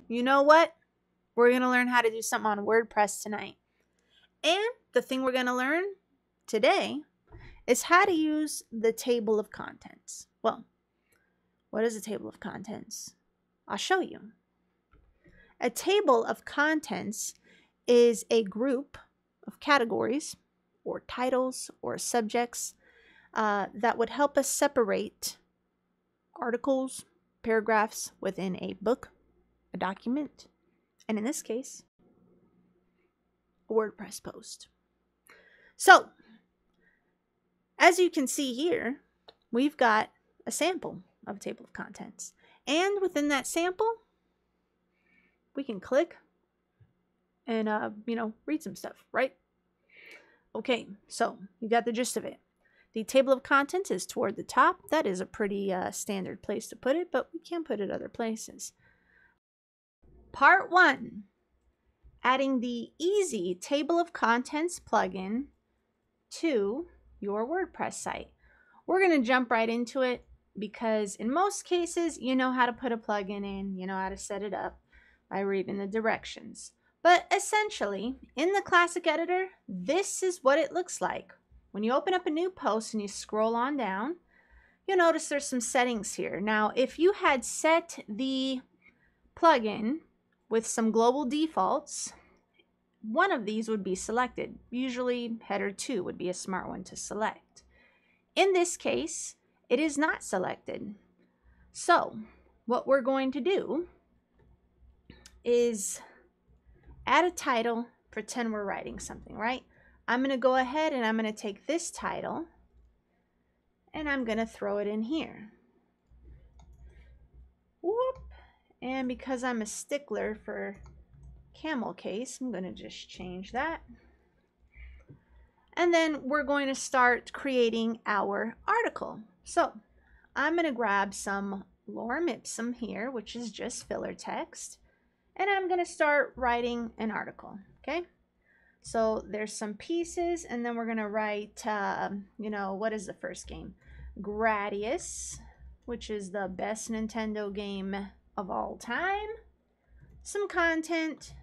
you know what? We're going to learn how to do something on WordPress tonight. And the thing we're going to learn today is how to use the table of contents. Well, what is a table of contents? I'll show you. A table of contents is a group of categories or titles or subjects that would help us separate articles, paragraphs within a book, a document, and in this case, a WordPress post. So, as you can see here, we've got a sample of a table of contents. And within that sample, we can click and, read some stuff, right? Okay, so you got the gist of it. The table of contents is toward the top. That is a pretty standard place to put it, but we can put it other places. Part 1, adding the easy table of contents plugin to your WordPress site. We're going to jump right into it because in most cases, you know how to put a plugin in, you know how to set it up by reading the directions. But essentially, in the classic editor, this is what it looks like. When you open up a new post and you scroll on down, you'll notice there's some settings here. Now, if you had set the plugin with some global defaults, one of these would be selected. Usually, header 2 would be a smart one to select. In this case, it is not selected. So, what we're going to do is add a title, pretend we're writing something, right? I'm going to go ahead and I'm going to take this title and I'm going to throw it in here. Whoop. And because I'm a stickler for camel case, I'm going to just change that. And then we're going to start creating our article. So I'm going to grab some lorem ipsum here, which is just filler text. And I'm going to start writing an article, okay? So there's some pieces, and then we're going to write, what is the first game? Gradius, which is the best Nintendo game of all time. Some content,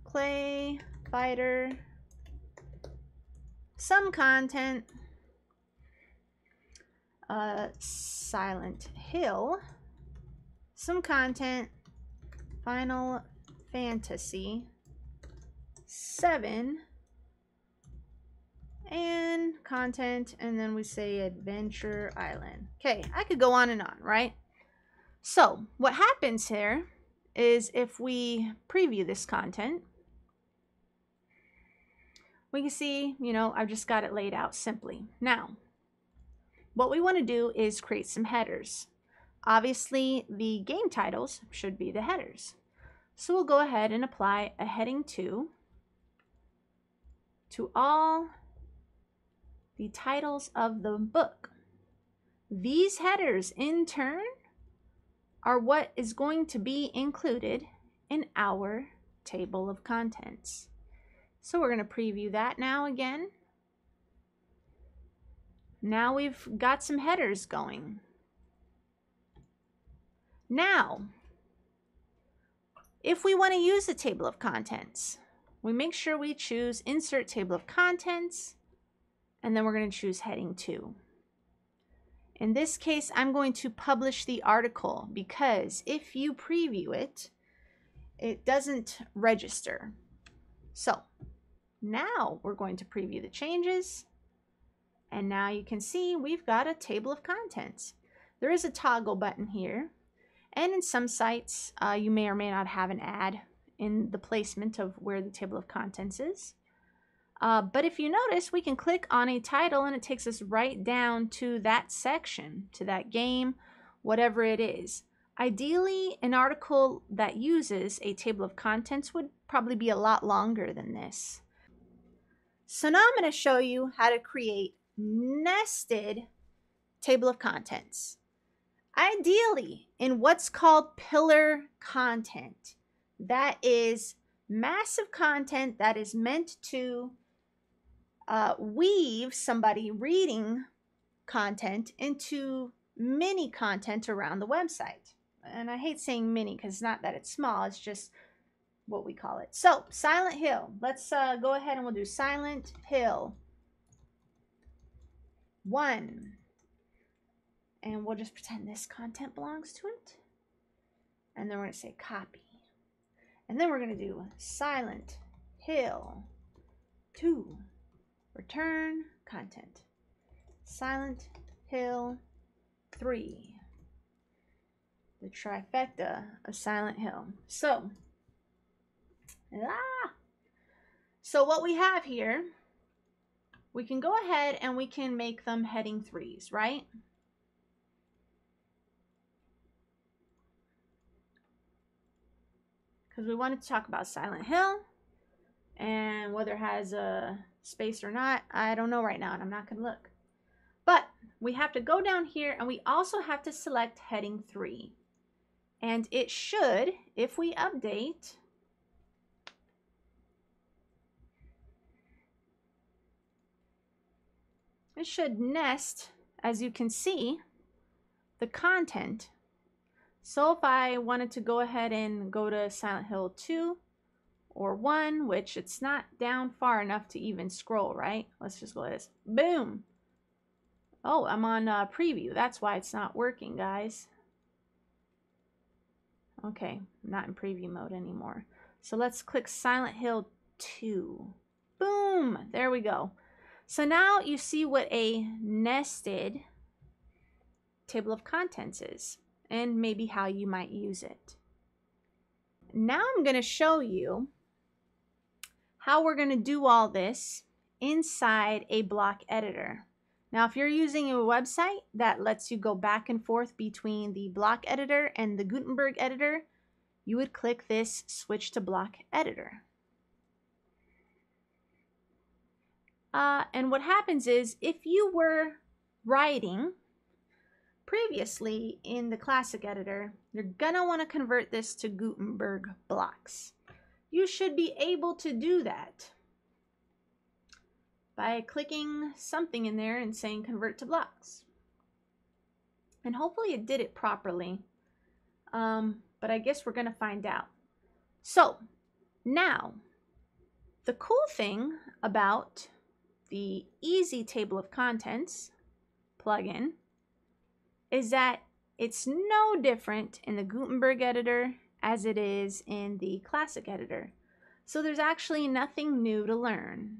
Clay Fighter, some content, Silent Hill, some content, Final Fantasy 7, and content, and then we say Adventure Island. Okay, I could go on and on, right? So what happens here is if we preview this content, we can see, I've just got it laid out simply. Now, what we want to do is create some headers. Obviously, the game titles should be the headers. So we'll go ahead and apply a heading to all the titles of the book. These headers, in turn, are what is going to be included in our table of contents. So we're going to preview that now again. Now we've got some headers going. Now, if we want to use the table of contents, we make sure we choose Insert Table of Contents, and then we're going to choose Heading 2. In this case, I'm going to publish the article because if you preview it, it doesn't register. So now we're going to preview the changes, and now you can see we've got a table of contents. There is a toggle button here, and in some sites you may or may not have an ad in the placement of where the table of contents is. But if you notice, we can click on a title and it takes us right down to that section, to that game, whatever it is. Ideally, an article that uses a table of contents would probably be a lot longer than this. So now I'm going to show you how to create nested table of contents. Ideally, in what's called pillar content. That is massive content that is meant to weave somebody reading content into mini content around the website. and I hate saying mini because it's not that it's small, it's just what we call it. So Silent Hill, let's go ahead and we'll do Silent Hill 1, and we'll just pretend this content belongs to it, and then we're going to say copy, and then we're going to do Silent Hill 2, return content, Silent Hill 3, the trifecta of Silent Hill. So what we have here, we can go ahead and we can make them heading 3s, right? Because we wanted to talk about Silent Hill, and whether it has a space or not, I don't know right now, and I'm not going to look. But we have to go down here, and we also have to select heading 3. And it should, if we update, it should nest, as you can see, the content. So if I wanted to go ahead and go to Silent Hill 2 or 1, which it's not down far enough to even scroll, right? Let's just go like this. Boom. Oh, I'm on preview. That's why it's not working, guys. Okay, I'm not in preview mode anymore. So let's click Silent Hill 2. Boom. There we go. So now you see what a nested table of contents is, and maybe how you might use it. Now I'm going to show you how we're going to do all this inside a block editor. Now, if you're using a website that lets you go back and forth between the block editor and the Gutenberg editor, you would click this switch to block editor. And what happens is, if you were writing previously in the classic editor, you're gonna want to convert this to Gutenberg blocks. You should be able to do that by clicking something in there and saying convert to blocks. And hopefully it did it properly, but I guess we're gonna find out. So now, the cool thing about the Easy Table of Contents plugin is that it's no different in the Gutenberg editor as it is in the classic editor. So there's actually nothing new to learn.